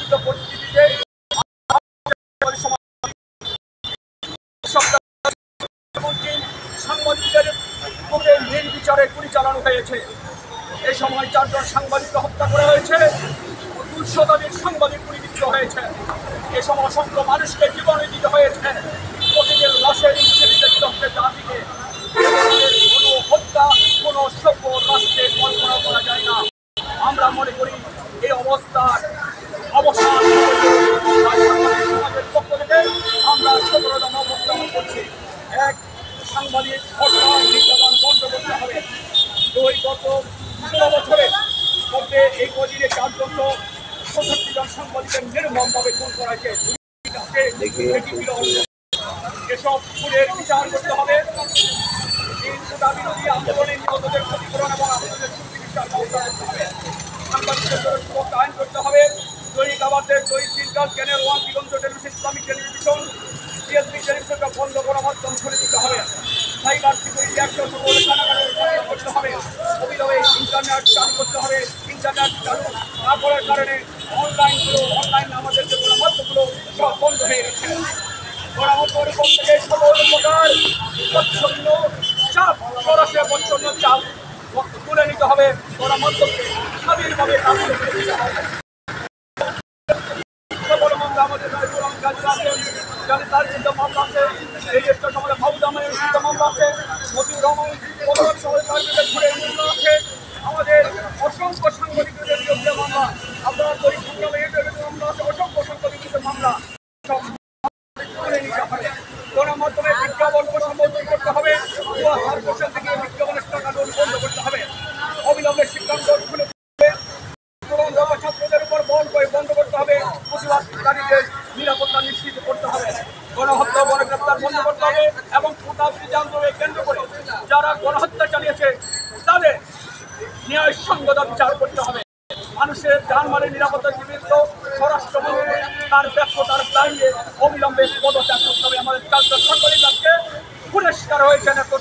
উত্তেজিত পরিস্থিতিতে সাংবাদিকদের উপরে নির্বিচারে গুলি চালানো হয়েছে। এই সময় 4 জন সাংবাদিককে হত্যা করা হয়েছে, 200 শতাধিক সাংবাদিক গুলিবিদ্ধ হয়েছে। এ সময় অসংখ্য মানুষকে জীবনে দিতে হয়েছে। প্রতিদিন লাশের নির্যাতিত হচ্ছে জাতিকে। কোনো হত্যা, কোনো সভ্য রাষ্ট্রে কল্পনা করা যায় না। আমরা মনে করি এই অবস্থার অবসান সমাজের পক্ষ থেকে আমরা 17তম অবস্থান করছি। এক, সাংবাদিক হত্যা নির্যাতন বন্ধ করতে হবে। 2, গত 16 বছরের মধ্যে এই অধীনে 466 জন সাংবাদিকের নির্মমভাবে খুন করা হয়েছে। এসব খুনের বিচার করতে হবে। বিরোধী আন্দোলনে নিহতদের ক্ষতিপূরণ এবং আহতদের সুচিকিৎসার ব্যবস্থা করতে হবে। সাংবাদিকদের সুরক্ষা আইন করতে হবে। দৈনিক আবাসের দৈনিক দিনকাল, চ্যানেল 1, দিগন্ত টেলিভিশন, ইসলামিক টেলিভিশন, সিএসবি টেলিভিশনকে বন্ধ করা মাধ্যম খুলে দিতে হবে। সাইবার সিকিউরিটি অ্যাক্ট করতে হবে। অবিলম্বে ইন্টারনেট চালু করতে হবে। ইন্টারনেট চালু না করার কারণে অনলাইন আমাদের যে গণমাধ্যমগুলো সব বন্ধ হয়ে গেছে। গণমাধ্যমের পক্ষ থেকে সকল প্রকার প্রচ্ছন্ন চাপ, সরাসরি প্রচ্ছন্ন চাপ তুলে নিতে হবে। গণমাধ্যমকে স্বাধীনভাবে কাজ করতে দিতে হবে। সকল মামলা আমাদের তার চিন্তা মামলা আছে, এই দেশটা সমাজে মাহবুদামের মামলা আছে, মতিউর রহমান সমাজে তার বিরুদ্ধে ঘুরে আছে। আমাদের অসংখ্য সাংবাদিকদের বিরুদ্ধে মামলা, আপনারা দৈনিক মামলা আছে, অসংখ্য সাংবাদিকদের মামলা সব তুলে নিতে হবে। গণমাধ্যমে বিজ্ঞাপন সম্বোধন করতে হবে। 2000% থেকে বিজ্ঞাপনের টাকা বন্ধ করতে হবে। অবিলম্বে শিক্ষাঙ্গন খুলে ছাত্রদের উপর বন্ধ করতে হবে। প্রতিবাদকারীদের নিরাপত্তা নিশ্চিত করতে হবে। গণহত্যা, গণগ্রেপ্তার বন্ধ করতে হবে এবং কোটাবিরোধী আন্দোলনকে কেন্দ্র করে যারা গণহত্যা চালিয়েছে তাদের ন্যায়সঙ্গত বিচার করতে হবে। মানুষের জানমালের নিরাপত্তা জীবিত স্বরাষ্ট্রমন্ত্রী তার ব্যর্থতার দাঁড়িয়ে অবিলম্বে পদত্যাগ করতে হবে। আমাদের সাংবাদিক আজকে পুরস্কার হয়েছেন এত